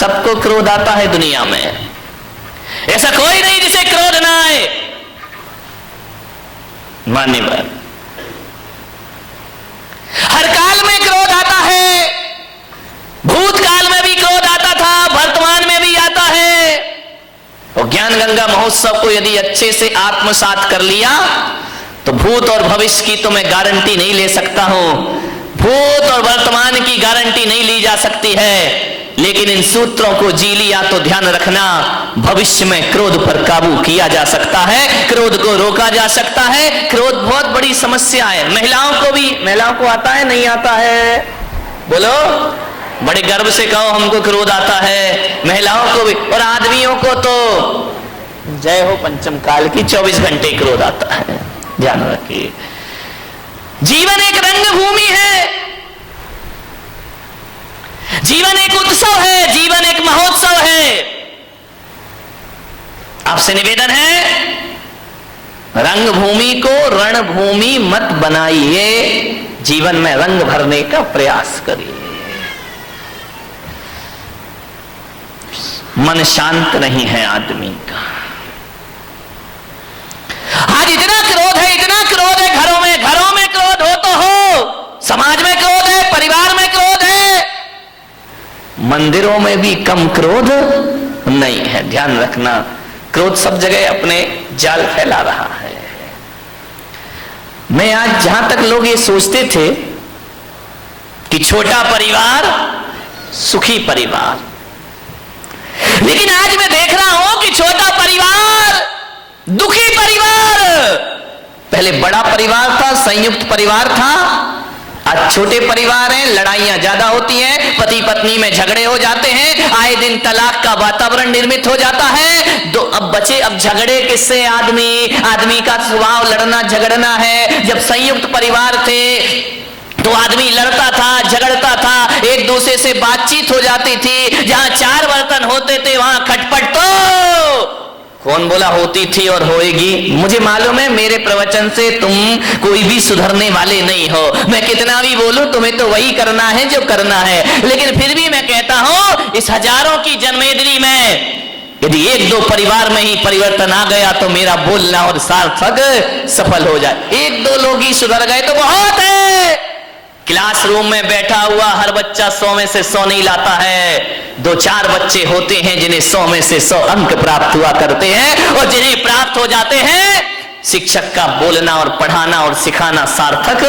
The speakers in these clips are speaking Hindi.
सबको क्रोध आता है दुनिया में, ऐसा कोई नहीं जिसे क्रोध ना आए। मान्य बात, हर काल में क्रोध आता है, भूतकाल में भी क्रोध आता था, वर्तमान में भी आता है। और ज्ञान गंगा महोत्सव को यदि अच्छे से आत्मसात कर लिया तो भूत और भविष्य की तो मैं गारंटी नहीं ले सकता हूं, भूत और वर्तमान की गारंटी नहीं ली जा सकती है, लेकिन इन सूत्रों को जी लिया तो ध्यान रखना, भविष्य में क्रोध पर काबू किया जा सकता है, क्रोध को रोका जा सकता है। क्रोध बहुत बड़ी समस्या है, महिलाओं को भी, महिलाओं को आता है नहीं आता है? बोलो, बड़े गर्व से कहो हमको क्रोध आता है, महिलाओं को भी, और आदमियों को तो जय हो पंचम काल की, 24 घंटे क्रोध आता है। ध्यान रखिए, जीवन एक रंग भूमि है, जीवन एक उत्सव है, जीवन एक महोत्सव है। आपसे निवेदन है, रंगभूमि को रणभूमि मत बनाइए, जीवन में रंग भरने का प्रयास करिए। मन शांत नहीं है आदमी का। आज इतना क्रोध है, इतना क्रोध है, घरों में क्रोध हो तो हो, समाज में क्रोध है, परिवार में क्रोध है, मंदिरों में भी कम क्रोध नहीं है। ध्यान रखना, क्रोध सब जगह अपने जाल फैला रहा है। मैं आज जहां तक लोग ये सोचते थे कि छोटा परिवार सुखी परिवार, लेकिन आज मैं देख रहा हूं कि छोटा परिवार दुखी परिवार। पहले बड़ा परिवार था, संयुक्त परिवार था, आज छोटे परिवार हैं, लड़ाइयां ज्यादा होती हैं, पति पत्नी में झगड़े हो जाते हैं, आए दिन तलाक का वातावरण निर्मित हो जाता है। अब बचे, अब झगड़े किससे? आदमी का स्वभाव लड़ना झगड़ना है। जब संयुक्त परिवार थे तो आदमी लड़ता था, झगड़ता था, एक दूसरे से बातचीत हो जाती थी, जहां 4 बर्तन होते थे वहां खटपट तो कौन बोला होती थी और होएगी। मुझे मालूम है मेरे प्रवचन से तुम कोई भी सुधरने वाले नहीं हो, मैं कितना भी बोलूं तुम्हें तो वही करना है जो करना है, लेकिन फिर भी मैं कहता हूं इस हजारों की जन्मेदिनी में यदि 1-2 परिवार में ही परिवर्तन आ गया तो मेरा बोलना और सार्थक सफल हो जाए। 1-2 लोग ही सुधर गए तो बहुत है। क्लासरूम में बैठा हुआ हर बच्चा 100 में से 100 नहीं लाता है। 2-4 बच्चे होते हैं जिन्हें 100 में से 100 अंक प्राप्त हुआ करते हैं, और जिन्हें प्राप्त हो जाते हैं शिक्षक का बोलना और पढ़ाना और सिखाना सार्थक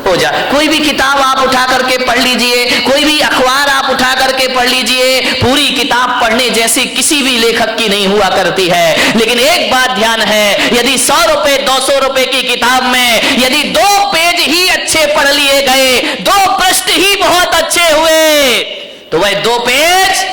हो जाए। कोई भी किताब आप उठा करके पढ़ लीजिए, कोई भी अखबार आप उठा करके पढ़ लीजिए, पूरी किताब पढ़ने जैसी किसी भी लेखक की नहीं हुआ करती है। लेकिन एक बात ध्यान है, यदि 100 रुपए 200 रुपए की किताब में यदि 2 पेज ही अच्छे पढ़ लिए गए, 2 पृष्ठ ही बहुत अच्छे हुए, तो वह 2 पेज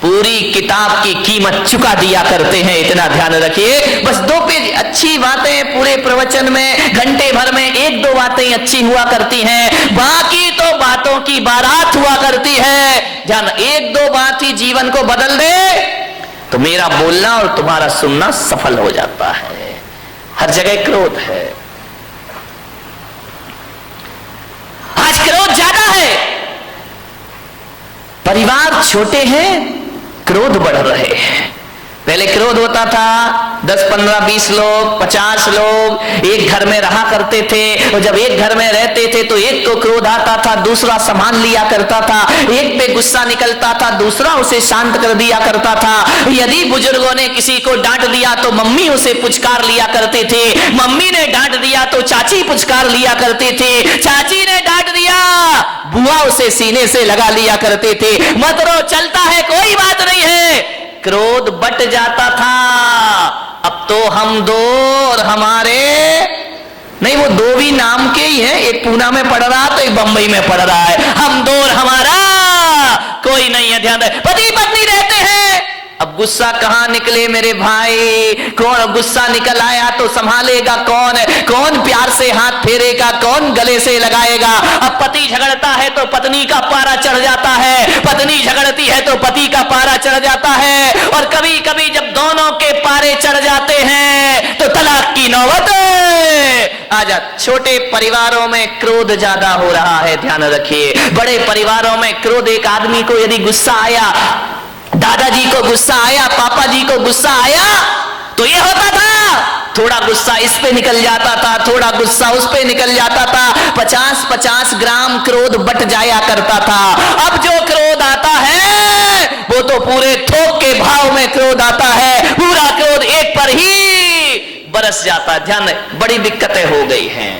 पूरी किताब की कीमत चुका दिया करते हैं। इतना ध्यान रखिए, बस 2 पेज अच्छी बातें पूरे प्रवचन में घंटे भर में 1-2 बातें अच्छी हुआ करती हैं, बाकी तो बातों की बारात हुआ करती है। ध्यान, 1-2 बात ही जीवन को बदल दे तो मेरा बोलना और तुम्हारा सुनना सफल हो जाता है। हर जगह क्रोध है, आज क्रोध ज्यादा है, परिवार छोटे हैं, क्रोध बढ़ रहे हैं। पहले क्रोध होता था 10, 15, 20 लोग, 50 लोग एक घर में रहा करते थे, और जब एक घर में रहते थे तो एक को क्रोध आता था, दूसरा संभाल लिया करता था, एक पे गुस्सा निकलता था, दूसरा उसे शांत कर दिया करता था। यदि बुजुर्गों ने किसी को डांट दिया तो मम्मी उसे पुचकार लिया करते थे, मम्मी ने डांट दिया तो चाची पुचकार लिया करते थे, चाची ने डांट दिया बुआ उसे सीने से लगा लिया करते थे। मत रो, चलता है, कोई बात नहीं है। क्रोध बट जाता था। अब तो हम 2 और हमारे नहीं, वो 2 भी नाम के ही हैं, एक पूना में पढ़ रहा तो एक बंबई में पढ़ रहा है। हम 2 और हमारा कोई नहीं है। ध्यान रहे, पति पत्नी रहते हैं। अब गुस्सा कहां निकले मेरे भाई? कौन गुस्सा निकल आया तो संभालेगा कौन? कौन प्यार से हाथ फेरेगा? कौन गले से लगाएगा? अब पति झगड़ता है तो पत्नी का पारा चढ़ जाता है, पत्नी झगड़ती है तो पति का पारा चढ़ जाता है, और कभी कभी जब दोनों के पारे चढ़ जाते हैं तो तलाक की नौबत आ जाती। छोटे परिवारों में क्रोध ज्यादा हो रहा है, ध्यान रखिए। बड़े परिवारों में क्रोध, एक आदमी को यदि गुस्सा आया, दादाजी को गुस्सा आया, पापा जी को गुस्सा आया तो ये होता था, थोड़ा गुस्सा इस पे निकल जाता था, थोड़ा गुस्सा उस पे निकल जाता था, 50-50 ग्राम क्रोध बट जाया करता था। अब जो क्रोध आता है वो तो पूरे थोक के भाव में क्रोध आता है, पूरा क्रोध एक पर ही बरस जाता है। ध्यान, बड़ी दिक्कतें हो गई हैं।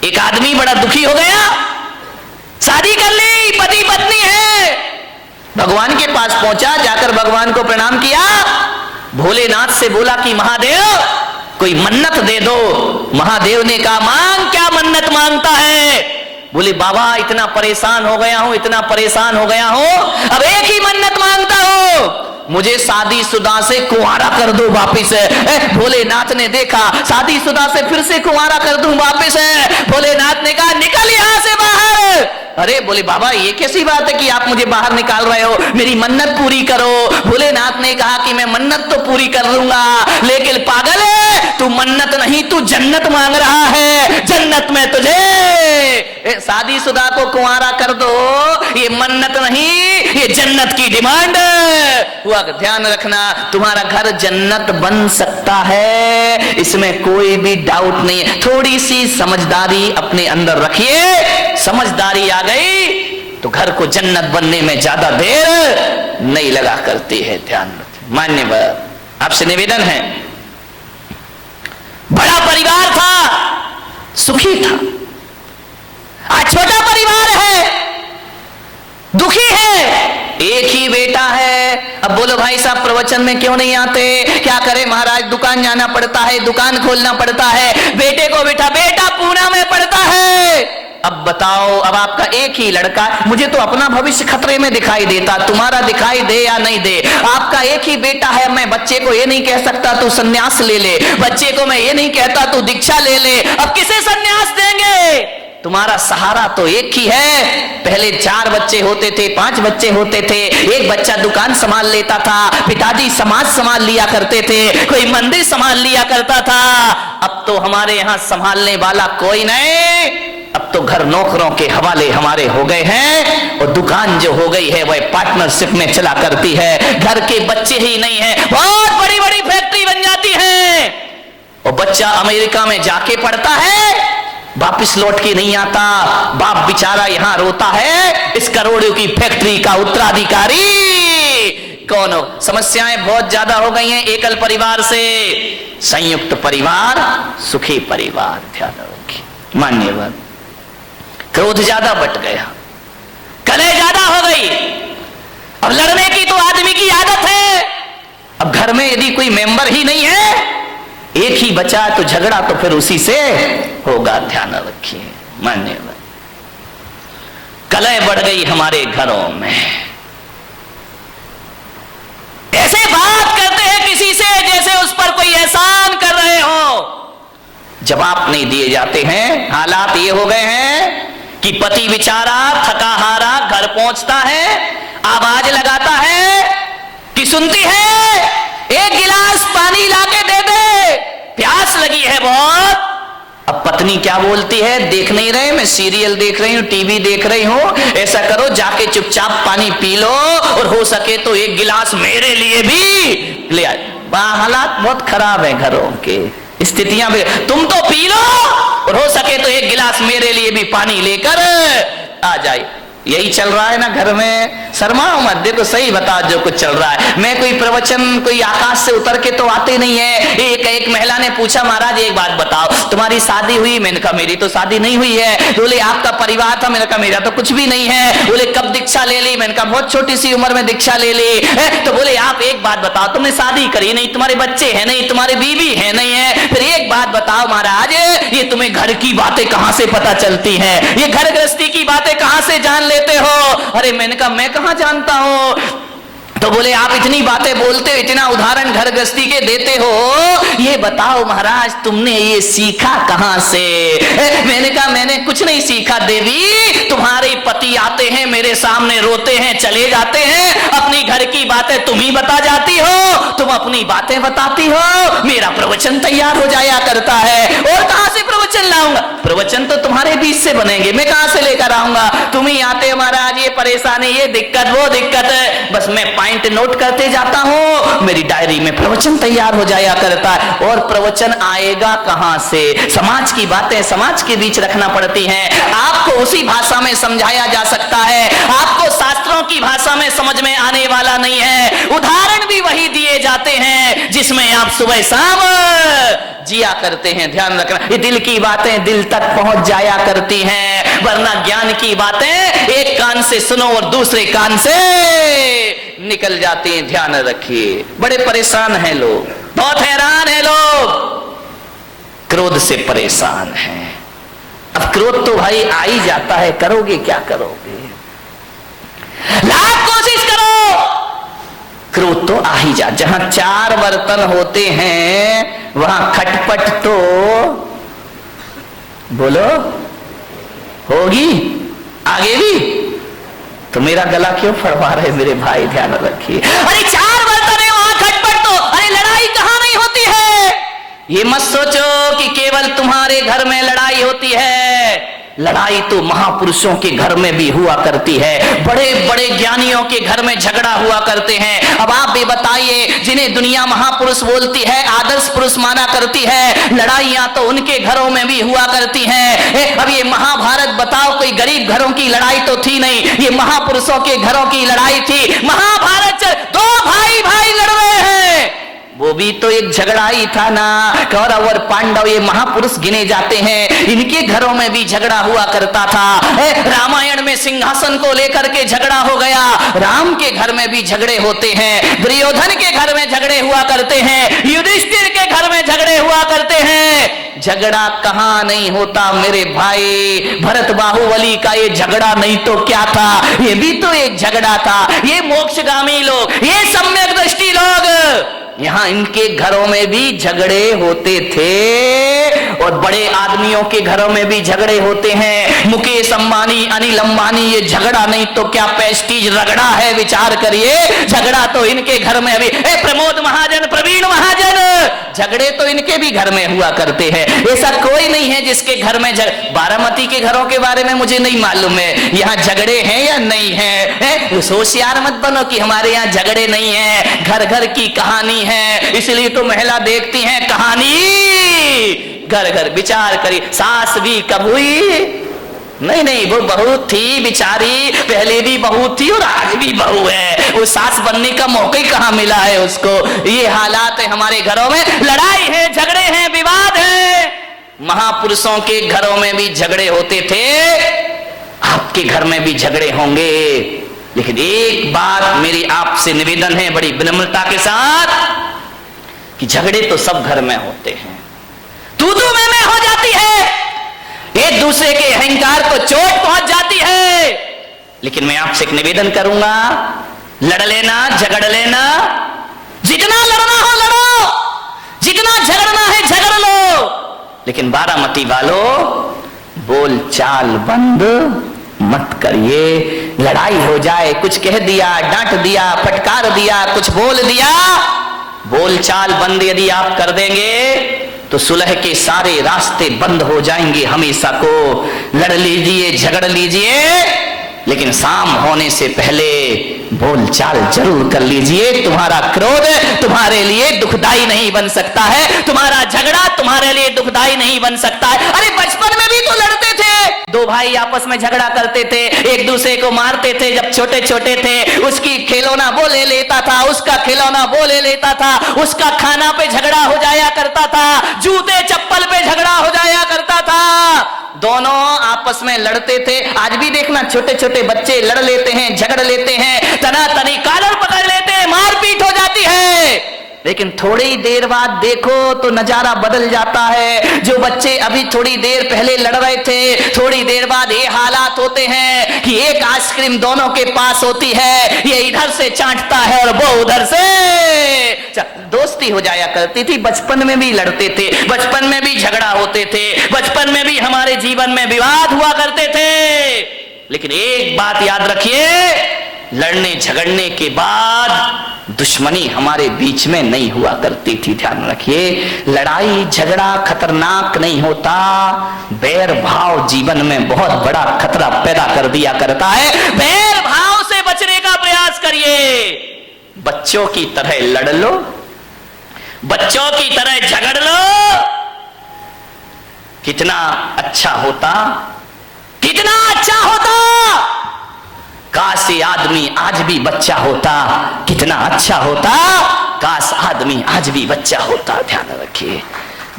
एक आदमी बड़ा दुखी हो गया, शादी कर ली, पति पत्नी है, भगवान के पास पहुंचा, जाकर भगवान को प्रणाम किया, भोलेनाथ से बोला कि महादेव कोई मन्नत दे दो। महादेव ने कहा मांग, क्या मन्नत मांगता है? बोले बाबा इतना परेशान हो गया हूं, इतना परेशान हो गया हूं, अब एक ही मन्नत मांगता हूं, मुझे शादीशुदा से कुंवारा कर दो वापिस। भोलेनाथ ने देखा, शादीशुदा से फिर से कुंवारा कर दूं वापिस है। भोलेनाथ ने कहा निकल यहां से बाहर। अरे बोले बाबा ये कैसी बात है कि आप मुझे बाहर निकाल रहे हो, मेरी मन्नत पूरी करो। भोलेनाथ ने कहा कि मैं मन्नत तो पूरी कर लूंगा, लेकिन पागल है तू, मन्नत नहीं तू जन्नत मांग रहा है, जन्नत में तुझे शादीशुदा को कुंवारा कर दो, ये मन्नत नहीं ये जन्नत की डिमांड हुआ। ध्यान रखना, तुम्हारा घर जन्नत बन सकता है, इसमें कोई भी डाउट नहीं है। थोड़ी सी समझदारी अपने अंदर रखिए, समझदारी आ गई तो घर को जन्नत बनने में ज्यादा देर नहीं लगा करती है। ध्यान रखिए। मान्यवर, आपसे निवेदन है, बड़ा परिवार था, सुखी था, आज छोटा परिवार है, दुखी है, एक ही बेटा है। अब बोलो भाई साहब प्रवचन में क्यों नहीं आते? क्या करें महाराज, दुकान जाना पड़ता है, दुकान खोलना पड़ता है, बेटे को बेटा पूना में पड़ता है। अब बताओ, अब आपका एक ही लड़का, मुझे तो अपना भविष्य खतरे में दिखाई देता, तुम्हारा दिखाई दे या नहीं दे, आपका एक ही बेटा है। मैं बच्चे को ये नहीं कह सकता तू सन्यास ले ले, बच्चे को मैं ये नहीं कहता तू दीक्षा ले ले, अब किसे सन्यास देंगे? तुम्हारा सहारा तो एक ही है। पहले 4 बच्चे होते थे, 5 बच्चे होते थे, एक बच्चा दुकान संभाल लेता था, पिताजी समाज संभाल लिया करते थे, कोई मंदिर संभाल लिया करता था। अब तो हमारे यहां संभालने वाला कोई नहीं, अब तो घर नौकरों के हवाले हमारे हो गए हैं, और दुकान जो हो गई है वह पार्टनरशिप में चला करती है। घर के बच्चे ही नहीं है, बहुत बड़ी बड़ी फैक्ट्री बन जाती है, और बच्चा अमेरिका में जाके पढ़ता है, वापिस लौट के नहीं आता, बाप बेचारा यहां रोता है, इस करोड़ों की फैक्ट्री का उत्तराधिकारी कौन हो? समस्याएं बहुत ज्यादा हो गई हैं एकल परिवार से। संयुक्त परिवार सुखी परिवार। ध्यान रखिए। मान्यवर, क्रोध ज्यादा बट गया, कलह ज्यादा हो गई, अब लड़ने की तो आदमी की आदत है। अब घर में यदि कोई मेंबर ही नहीं है, एक ही बचा तो झगड़ा तो फिर उसी से होगा। ध्यान रखिए। मान्यवर, कलह बढ़ गई हमारे घरों में, ऐसे बात करते हैं किसी से जैसे उस पर कोई एहसान कर रहे हो, जवाब नहीं दिए जाते हैं। हालात ये हो गए हैं कि पति बेचारा थका हारा घर पहुंचता है, आवाज लगाता है कि सुनती है, एक गिलास पानी लाके दे दे, प्यास लगी है बहुत। अब पत्नी क्या बोलती है, देख नहीं रहे, मैं सीरियल देख रही हूं, टीवी देख रही हूं, ऐसा करो जाके चुपचाप पानी पी लो, और हो सके तो एक गिलास मेरे लिए भी ले आए। हालात बहुत खराब है घरों के, स्थितियां भी, तुम तो पी लो और हो सके तो एक गिलास मेरे लिए भी पानी लेकर आ जाए। यही चल रहा है ना घर में। शर्माओ मत, देखो सही बता जो कुछ चल रहा है। मैं कोई प्रवचन कोई आकाश से उतर के तो आते नहीं है। एक महिला ने पूछा, महाराज एक बात बताओ, तुम्हारी शादी हुई? मैंने कहा मेरी तो शादी नहीं हुई है। बोले आपका परिवार था? मैंने कहा मेरा तो कुछ भी नहीं है। बोले कब दीक्षा ले ली? मैंने कहा बहुत छोटी सी उम्र में दीक्षा ले ली। तो बोले आप एक बात बताओ, तुमने शादी करी नहीं, तुम्हारे बच्चे हैं नहीं, तुम्हारी बीवी है नहीं है, फिर एक बात बताओ महाराज, ये तुम्हें घर की बातें कहां से पता चलती हैं? ये घर गृहस्थी की बातें कहां से जान लेते हो? अरे मैंने कहा मैं कहां जानता हूं। तो बोले आप इतनी बातें बोलते हो, इतना उदाहरण घर गृहस्थी के देते हो, ये बताओ महाराज तुमने ये सीखा कहां से? मैंने कहा मैंने कुछ नहीं सीखा देवी, तुम्हारे पति आते हैं मेरे सामने, रोते हैं, चले जाते हैं, अपनी घर की बातें तुम ही बता जाती हो, तुम अपनी बातें बताती हो, मेरा प्रवचन तैयार हो जाया करता है। और कहां से प्रवचन लाऊंगा? प्रवचन तो तुम्हारे बीच से बनेंगे, मैं कहां से लेकर आऊंगा? तुम ही आते महाराज, ये परेशानी, ये दिक्कत, वो दिक्कत है, बस मैं पॉइंट नोट करते जाता हूं, मेरी डायरी में प्रवचन तैयार हो जाया करता है। और प्रवचन आएगा कहां से? समाज की बातें समाज के बीच रखना पड़ती हैं। आपको उसी भाषा में समझाया जा सकता है, आपको शास्त्रों की भाषा में समझ में आने वाला नहीं है। उदाहरण भी वही दिए जाते हैं जिसमें आप सुबह शाम जिया करते हैं। ध्यान रखना, ये दिल की बातें दिल तक पहुंच जाया करती हैं, वरना ज्ञान की बातें एक कान से सुनो और दूसरे कान से निकल जाती हैं। ध्यान रखिए, बड़े परेशान हैं लोग, बहुत हैरान हैं लोग, क्रोध से परेशान हैं। अब क्रोध तो भाई आ ही जाता है, करोगे क्या करोगे? लाख कोशिश करो, क्रोध तो आ ही जा। जहां 4 बर्तन होते हैं वहां खटपट तो बोलो होगी। आगे भी तो मेरा गला क्यों फड़वा रहे मेरे भाई? ध्यान रखिए, अरे 4 बर्तन है वहां खटपट तो, अरे लड़ाई कहां नहीं होती है? ये मत सोचो कि केवल तुम्हारे घर में लड़ाई होती है, लड़ाई तो महापुरुषों के घर में भी हुआ करती है, बड़े बड़े ज्ञानियों के घर में झगड़ा हुआ करते हैं। अब आप भी बताइए, जिन्हें दुनिया महापुरुष बोलती है, आदर्श पुरुष माना करती है, लड़ाइयां तो उनके घरों में भी हुआ करती हैं। अब ये महाभारत बताओ, कोई गरीब घरों की लड़ाई तो थी नहीं, ये महापुरुषों के घरों की लड़ाई थी। महाभारत 2 भाई भाई लड़ रहे हैं, वो भी तो एक झगड़ा ही था ना। कौरव और पांडव ये महापुरुष गिने जाते हैं, इनके घरों में भी झगड़ा हुआ करता था। रामायण में सिंहासन को लेकर के झगड़ा हो गया, राम के घर में भी झगड़े होते हैं, दुर्योधन के घर में झगड़े हुआ करते हैं, युधिष्ठिर के घर में झगड़े हुआ करते हैं। झगड़ा कहां नहीं होता मेरे भाई? भरत बाहुबली का ये झगड़ा नहीं तो क्या था? ये भी तो एक झगड़ा था। ये मोक्षगामी लोग, ये सम्यक दृष्टि लोग, यहां इनके घरों में भी झगड़े होते थे, और बड़े आदमियों के घरों में भी झगड़े होते हैं। मुकेश अंबानी, अनिल अंबानी, ये झगड़ा नहीं तो क्या पेस्टीज रगड़ा है? विचार करिए, झगड़ा तो इनके घर में अभी, प्रमोद महाजन, प्रवीण महाजन, झगड़े तो इनके भी घर में हुआ करते हैं। ऐसा कोई नहीं है जिसके घर में बारामती के घरों के बारे में मुझे नहीं मालूम है, यहाँ झगड़े हैं या नहीं है। होशियार मत बनो कि हमारे यहाँ झगड़े नहीं है, घर घर की कहानी है, इसलिए तो महिला देखती हैं कहानी घर घर। विचार करिए, सास भी कब हुई? नहीं, वो बहू थी बेचारी, पहले भी बहू थी और आज भी बहू है, वो सास बनने का मौका ही कहां मिला है उसको। ये हालात है हमारे घरों में, लड़ाई है, झगड़े हैं, विवाद है। महापुरुषों के घरों में भी झगड़े होते थे, आपके घर में भी झगड़े होंगे। लेकिन एक बात मेरी आपसे निवेदन है बड़ी विनम्रता के साथ, कि झगड़े तो सब घर में होते हैं, तू मैं हो जाती है, एक दूसरे के अहंकार को चोट पहुंच जाती है। लेकिन मैं आपसे एक निवेदन करूंगा, लड़ लेना, झगड़ लेना, जितना लड़ना हो लड़ो, जितना झगड़ना है झगड़ लो, लेकिन बारामती वालों बोल चाल बंद मत करिए। लड़ाई हो जाए, कुछ कह दिया, डांट दिया, फटकार दिया, कुछ बोल दिया, बोल चाल बंद यदि आप कर देंगे तो सुलह के सारे रास्ते बंद हो जाएंगे हमेशा को। लड़ लीजिए, झगड़ लीजिए, लेकिन शाम होने से पहले बोल चाल जरूर कर लीजिए। तुम्हारा क्रोध तुम्हारे लिए दुखदाई नहीं बन सकता है, तुम्हारा झगड़ा तुम्हारे लिए दुखदाई नहीं बन सकता है। अरे बचपन में भी तो लड़ते थे, 2 भाई आपस में झगड़ा करते थे, एक दूसरे को मारते थे जब छोटे छोटे थे। उसकी खिलौना वो ले लेता था, उसका खिलौना वो ले लेता था, उसका खाना पे झगड़ा हो जाया करता था, जूते चप्पल पे झगड़ा हो जाया करता था, दोनों आपस में लड़ते थे। आज भी देखना छोटे छोटे बच्चे लड़ लेते हैं, झगड़ लेते हैं, तनातनी कॉलर पकड़ लेते हैं, मारपीट हो जाती है। लेकिन थोड़ी देर बाद देखो तो नजारा बदल जाता है। जो बच्चे अभी थोड़ी देर पहले लड़ रहे थे, थोड़ी देर बाद ये हालात होते हैं कि एक आइसक्रीम दोनों के पास होती है, ये इधर से चाटता है और वो उधर से। दोस्ती हो जाया करती थी, बचपन में भी लड़ते थे, बचपन में भी झगड़ा होते थे, बचपन में भी हमारे जीवन में विवाद हुआ करते थे। लेकिन एक बात याद रखिए, लड़ने झगड़ने के बाद दुश्मनी हमारे बीच में नहीं हुआ करती थी। ध्यान रखिए, लड़ाई झगड़ा खतरनाक नहीं होता, बैर भाव जीवन में बहुत बड़ा खतरा पैदा कर दिया करता है। बैर भाव से बचने का प्रयास करिए, बच्चों की तरह लड़ लो, बच्चों की तरह झगड़ लो, कितना अच्छा होता, कितना अच्छा होता। काश ये आदमी आज भी बच्चा होता, कितना अच्छा होता। काश आदमी आज भी बच्चा होता। ध्यान रखिए,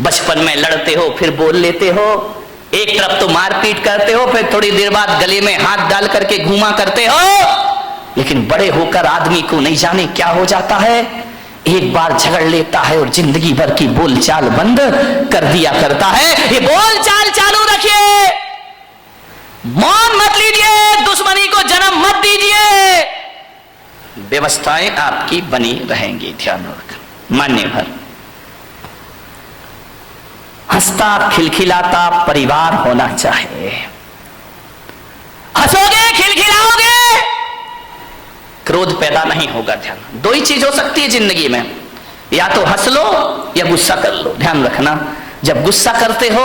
बचपन में लड़ते हो, फिर बोल लेते हो, एक तरफ तो मारपीट करते हो, फिर थोड़ी देर बाद गले में हाथ डाल करके घूमा करते हो, लेकिन बड़े होकर आदमी को नहीं जाने क्या हो जाता है, एक बार झगड़ लेता है और जिंदगी भर की बोलचाल बंद कर दिया करता है। ये बोलचाल चालू रखिए, मौन मत लीजिए, दुश्मनी को जन्म मत दीजिए, व्यवस्थाएं आपकी बनी रहेंगी। ध्यान रखना। मान्य भर हंसता खिलखिलाता परिवार होना चाहिए। हंसोगे, खिलखिलाओगे, क्रोध पैदा नहीं होगा। ध्यान, दो ही चीज हो सकती है जिंदगी में, या तो हंस लो या गुस्सा कर लो। ध्यान रखना, जब गुस्सा करते हो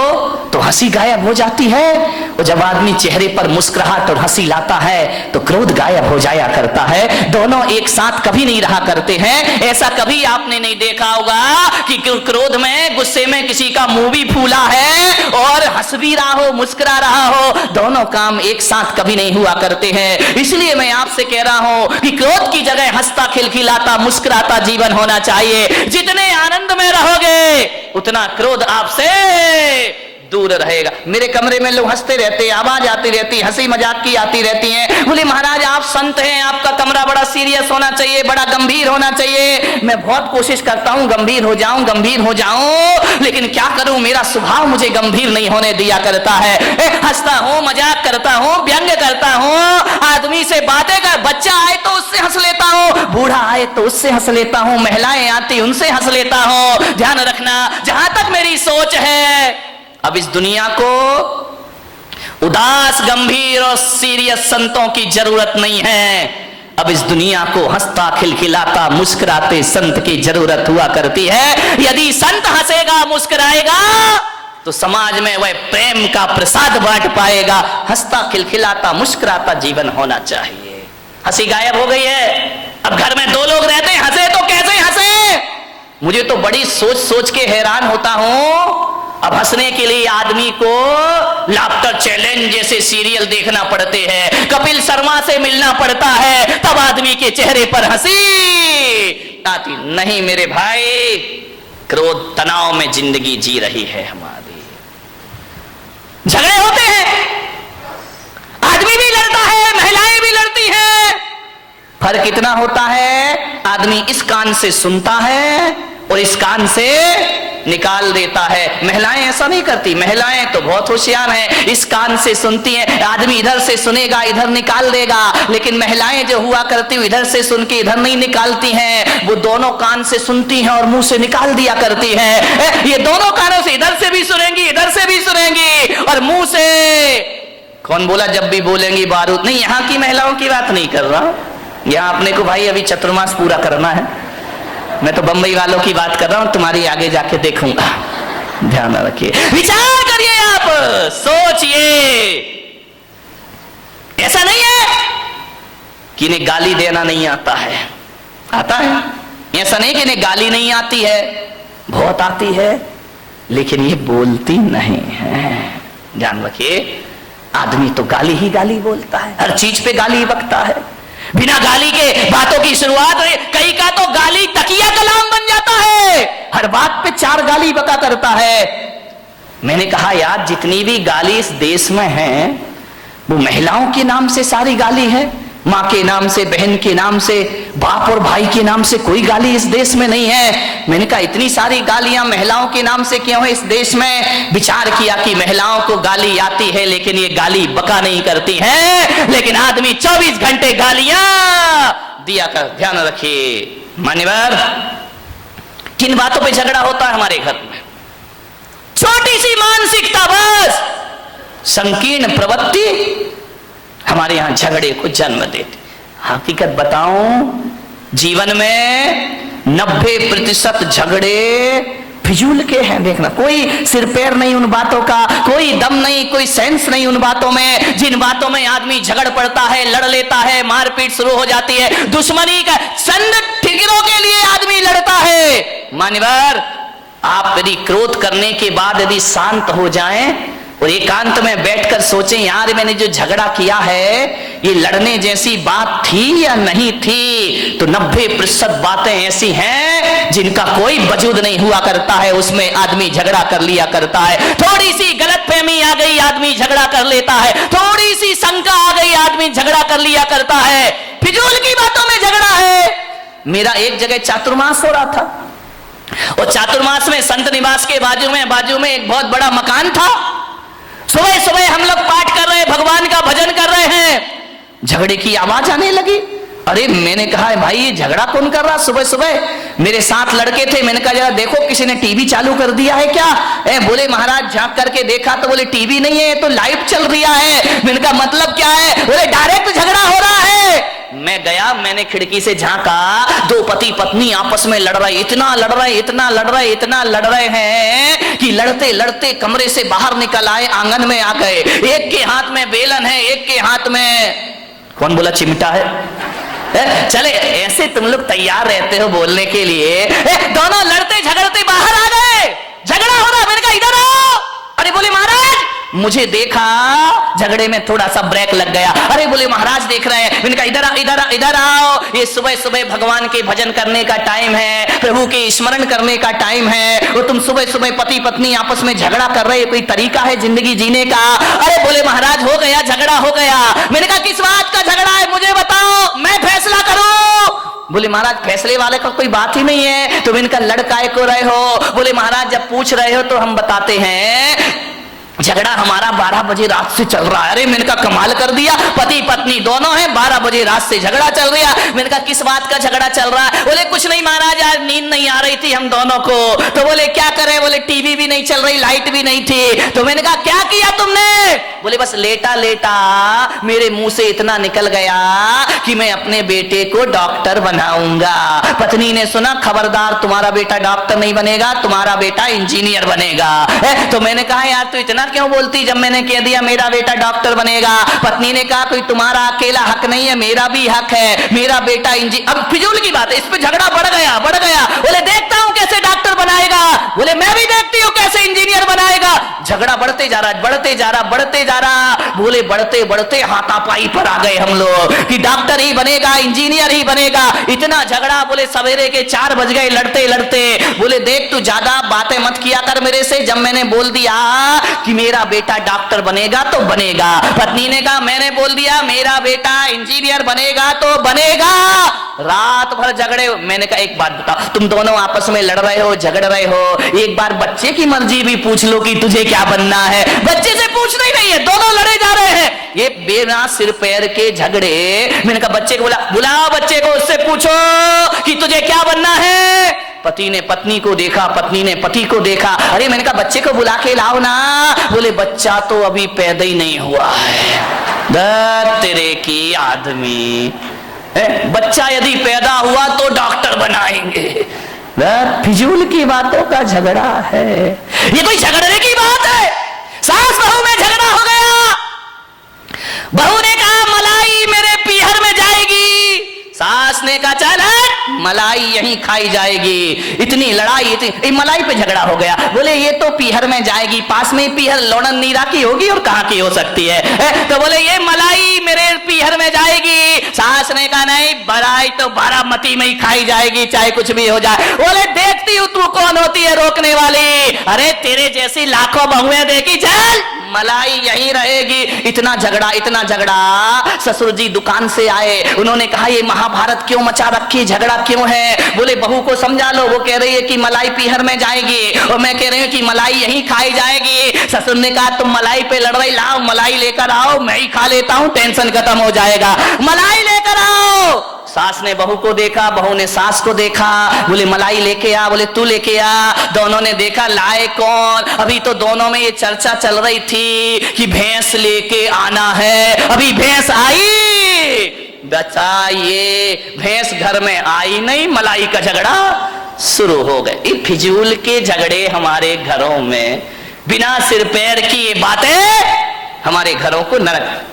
तो हंसी गायब हो जाती है, और जब आदमी चेहरे पर मुस्कुराहट और हंसी लाता है तो क्रोध गायब हो जाया करता है। दोनों एक साथ कभी नहीं रहा करते हैं। ऐसा कभी आपने नहीं देखा होगा कि क्रोध में, गुस्से में किसी का मुंह भी फूला है और हंस भी रहा हो, मुस्कुरा रहा हो। दोनों काम एक साथ कभी नहीं हुआ करते हैं। इसलिए मैं आपसे कह रहा हूं कि क्रोध की जगह हंसता खिलखिलाता मुस्कुराता जीवन होना चाहिए। जितने आनंद में रहोगे उतना क्रोध आपसे दूर रहेगा। मेरे कमरे में लोग हंसते रहते हैं, आवाज आती रहती है, हंसी मजाक की आती रहती है। बोले महाराज आप संत हैं, आपका कमरा बड़ा सीरियस होना चाहिए, बड़ा गंभीर होना चाहिए। मैं बहुत कोशिश करता हूं गंभीर हो जाऊं, गंभीर हो जाऊं, लेकिन क्या करूं, मेरा स्वभाव मुझे गंभीर नहीं होने दिया करता है। हंसता हूं, मजाक करता हूं, व्यंग करता हूं, आदमी से बातें कर, बच्चा आए तो उससे हंस लेता हूं, बूढ़ा आए तो उससे हंस लेता हूं, महिलाएं आती उनसे हंस लेता हूं। ध्यान रखना, जहां तक मेरी सोच है, अब इस दुनिया को उदास, गंभीर और सीरियस संतों की जरूरत नहीं है। अब इस दुनिया को हंसता खिलखिलाता मुस्कुराते संत की जरूरत हुआ करती है। यदि संत हंसेगा, मुस्कुराएगा तो समाज में वह प्रेम का प्रसाद बांट पाएगा। हंसता खिलखिलाता मुस्कुराता जीवन होना चाहिए। हंसी गायब हो गई है। अब घर में दो लोग रहते हैं, हंसे तो कैसे हंसे? मुझे तो बड़ी सोच सोच के हैरान होता हूं। अब हंसने के लिए आदमी को लाफ्टर चैलेंज जैसे सीरियल देखना पड़ते हैं, कपिल शर्मा से मिलना पड़ता है, तब आदमी के चेहरे पर हंसी आती। नहीं मेरे भाई, क्रोध तनाव में जिंदगी जी रही है हमारी। झगड़े होते हैं, आदमी भी लड़ता है, महिलाएं भी लड़ती हैं। फर्क इतना होता है, आदमी इस कान से सुनता है और इस कान से निकाल देता है। महिलाएं ऐसा नहीं करती, महिलाएं तो बहुत होशियार हैं, इस कान से सुनती हैं। आदमी इधर से सुनेगा, इधर निकाल देगा, लेकिन महिलाएं जो हुआ करती हुई इधर से सुन के इधर नहीं निकालती हैं, वो दोनों कान से सुनती हैं और मुंह से निकाल दिया करती हैं। ये दोनों कानों से, इधर से भी सुनेंगी, इधर से भी सुनेंगी और मुंह से। कौन बोला जब भी बोलेंगी बारूद? नहीं, यहाँ की महिलाओं की बात नहीं कर रहा, यहाँ अपने को भाई अभी चतुर्मास पूरा करना है। मैं तो बंबई वालों की बात कर रहा हूं, तुम्हारी आगे जाके देखूंगा। ध्यान रखिए, विचार करिए, आप सोचिए। ऐसा नहीं है कि इन्हें गाली देना नहीं आता है, आता है। ऐसा नहीं कि इन्हें गाली नहीं आती है, बहुत आती है, लेकिन ये बोलती नहीं है। ध्यान रखिए, आदमी तो गाली ही गाली बोलता है, हर चीज पे गाली बकता है, बिना गाली के बातों की शुरुआत। कई का तो गाली तकिया कलाम बन जाता है, हर बात पे 4 गाली बका करता है। मैंने कहा यार, जितनी भी गाली इस देश में है वो महिलाओं के नाम से सारी गाली है। माँ के नाम से, बहन के नाम से, बाप और भाई के नाम से कोई गाली इस देश में नहीं है। मैंने कहा इतनी सारी गालियां महिलाओं के नाम से क्यों है इस देश में? विचार किया कि महिलाओं को गाली आती है, लेकिन ये गाली बका नहीं करती है, लेकिन आदमी 24 घंटे गालियां दिया कर। ध्यान रखिए मान्यवर, किन बातों पे झगड़ा होता है हमारे घर में? छोटी सी मानसिकता, बस संकीर्ण प्रवृत्ति हमारे यहां झगड़े को जन्म देती। हकीकत बताऊं, जीवन में 90% झगड़े फिजूल के हैं। देखना, कोई सिर पैर नहीं उन बातों का, कोई दम नहीं, कोई सेंस नहीं उन बातों में, जिन बातों में आदमी झगड़ पड़ता है, लड़ लेता है, मारपीट शुरू हो जाती है, दुश्मनी का चंद ठिकरों के लिए आदमी लड़ता है। मान्यवर, आप यदि क्रोध करने के बाद यदि शांत हो जाएं और एकांत में बैठकर सोचें, यार मैंने जो झगड़ा किया है ये लड़ने जैसी बात थी या नहीं थी, तो 90% बातें ऐसी हैं जिनका कोई वजूद नहीं हुआ करता है, उसमें आदमी झगड़ा कर लिया करता है। थोड़ी सी गलतफहमी आ गई, आदमी झगड़ा कर लेता है, थोड़ी सी शंका आ गई, आदमी झगड़ा कर लिया करता है। फिजूल की बातों में झगड़ा है। मेरा एक जगह चातुर्मास हो रहा था और चातुर्मास में संत निवास के बाजू में एक बहुत बड़ा मकान था। सुबह सुबह हम लोग पाठ कर रहे हैं, भगवान का भजन कर रहे हैं, झगड़े की आवाज आने लगी। अरे मैंने कहा भाई ये झगड़ा कौन कर रहा सुबह सुबह? मेरे साथ लड़के थे, मैंने कहा जरा देखो किसी ने टीवी चालू कर दिया है क्या? बोले महाराज झांक करके देखा तो बोले टीवी नहीं है, तो लाइव चल रहा है। मैंने कहा मतलब क्या है? बोले डायरेक्ट झगड़ा हो रहा है। मैं गया, मैंने खिड़की से झांका, दो पति पत्नी आपस में लड़ रहे, इतना लड़ रहे हैं कि लड़ते लड़ते कमरे से बाहर निकल आए, आंगन में आ गए। एक के हाथ में बेलन है, एक के हाथ में कौन बोला चिमटा है। चले ऐसे तुम लोग तैयार रहते हो बोलने के लिए, दोनों लड़ते झगड़ते बाहर आ गए, झगड़ा हो रहा। मैंने कहा इधर आओ। अरे बोले महाराज, मुझे देखा, झगड़े में थोड़ा सा ब्रेक लग गया। अरे बोले महाराज देख रहे हैं। मैंने कहा इधर आओ, ये सुबह सुबह भगवान के भजन करने का टाइम है, प्रभु के स्मरण करने का टाइम है, और तुम सुबह सुबह पति पत्नी आपस में झगड़ा कर रहे, कोई तरीका है जिंदगी जीने का? अरे बोले महाराज हो गया, झगड़ा हो गया। मैंने कहा किस बात का झगड़ा है मुझे बताओ, मैं फैसला करूं। बोले महाराज फैसले वाले का कोई बात ही नहीं है। तो मैंने कहा लड़काए को रहे हो? बोले महाराज जब पूछ रहे हो तो हम बताते हैं, झगड़ा हमारा 12 बजे रात से चल रहा है। अरे मैंने कहा कमाल कर दिया, पति पत्नी दोनों हैं, 12 बजे रात से झगड़ा चल रहा है। मैंने कहा किस बात का झगड़ा चल रहा है? बोले कुछ नहीं महाराज, आज नींद नहीं आ रही थी हम दोनों को। तो बोले क्या करें? बोले टीवी भी नहीं चल रही, लाइट भी नहीं थी। तो मैंने कहा क्या किया तुमने? बोले बस लेटा लेटा मेरे मुंह से इतना निकल गया कि मैं अपने बेटे को डॉक्टर बनाऊंगा। पत्नी ने सुना, खबरदार तुम्हारा बेटा डॉक्टर नहीं बनेगा, तुम्हारा बेटा इंजीनियर बनेगा। तो मैंने कहा यार तू इतना क्यों बोलती जब मैंने कह दिया मेरा बेटा डॉक्टर बनेगा? पत्नी ने कहा कोई तुम्हारा अकेला हक नहीं है, मेरा भी हक है, मेरा बेटा अब फिजूल की बात है, इस पे झगड़ा बढ़ गया। बोले देखता हूं कैसे डॉक्टर बनाएगा। बोले मैं भी देखती हूं कैसे इंजीनियर बनाएगा। झगड़ा बढ़ते जा रहा। बोले बढ़ते बढ़ते हाथापाई पर आ गए हम लोग कि डॉक्टर ही बनेगा, इंजीनियर ही बनेगा। इतना झगड़ा, बोले सवेरे के 4 बज गए लड़ते लड़ते। बोले देख तू ज्यादा बातें मत किया कर मेरे से, जब मैंने बोल दिया कि मेरा बेटा डॉक्टर बनेगा तो बनेगा। पत्नी ने कहा मैंने बोल दिया मेरा बेटा इंजीनियर बनेगा तो बनेगा। रात भर झगड़े। मैंने कहा एक बात बताओ, तुम दोनों आपस में लड़ रहे हो, झगड़ रहे हो, एक बार बच्चे की मर्जी भी पूछ लो कि तुझे क्या बनना है। बच्चे से पूछना ही नहीं है, दोनों लड़े जा रहे हैं, ये बिना सिर पैर के झगड़े। मैंने कहा बच्चे को बुलाओ बच्चे को, उससे पूछो कि तुझे क्या बनना है। पति ने पत्नी को देखा, पत्नी ने पति को देखा। अरे मैंने कहा बच्चे को बुला के लाओ ना। बोले बच्चा तो अभी पैदा ही नहीं हुआ है। तेरे की आदमी, बच्चा यदि पैदा हुआ तो डॉक्टर बनाएंगे। फिजूल की बातों का झगड़ा है, ये कोई झगड़ने की बात है? सास बहू में झगड़ा हो गया, बहू ने कहा मलाई मेरे पीहर में जाएगी, सास ने कहा चल मलाई यहीं खाई जाएगी। इतनी लड़ाई, इतनी मलाई पे झगड़ा हो गया। बोले ये तो पीहर में जाएगी, पास में पीहर लोणन नीरा की होगी और कहां की हो सकती है? तो बोले ये मलाई मेरे पीहर में जाएगी। सास ने कहा नहीं, मलाई तो बारामती में ही खाई जाएगी, चाहे कुछ भी हो जाए। बोले देखती हूं तू कौन होती है रोकने वाली, अरे तेरे जैसी लाखों बहुएं देखी, चल मलाई यहीं रहेगी। इतना झगड़ा। ससुर जी दुकान से आए, उन्होंने कहा ये महाभारत क्यों मचा रखी, झगड़ा क्यों है? बोले बहू को समझा लो, वो कह रही है कि मलाई पीहर में जाएगी और मैं कह रही हूँ कि मलाई यहीं खाई जाएगी। ससुर ने कहा तुम मलाई पे लड़ रही, लाओ मलाई लेकर आओ, मैं ही खा लेता हूँ, टेंशन खत्म हो जाएगा, मलाई लेकर आओ। सास ने बहू को देखा, बहू ने सास को देखा। बोले मलाई लेके आ, बोले तू लेके आ। दोनों ने देखा लाए कौन। अभी तो दोनों में ये चर्चा चल रही थी कि भैंस लेके आना है। अभी भैंस आई, बताइए, भैंस घर में आई नहीं, मलाई का झगड़ा शुरू हो गए। ये फिजूल के झगड़े हमारे घरों में, बिना सिर पैर की ये बातें हमारे घरों को नरक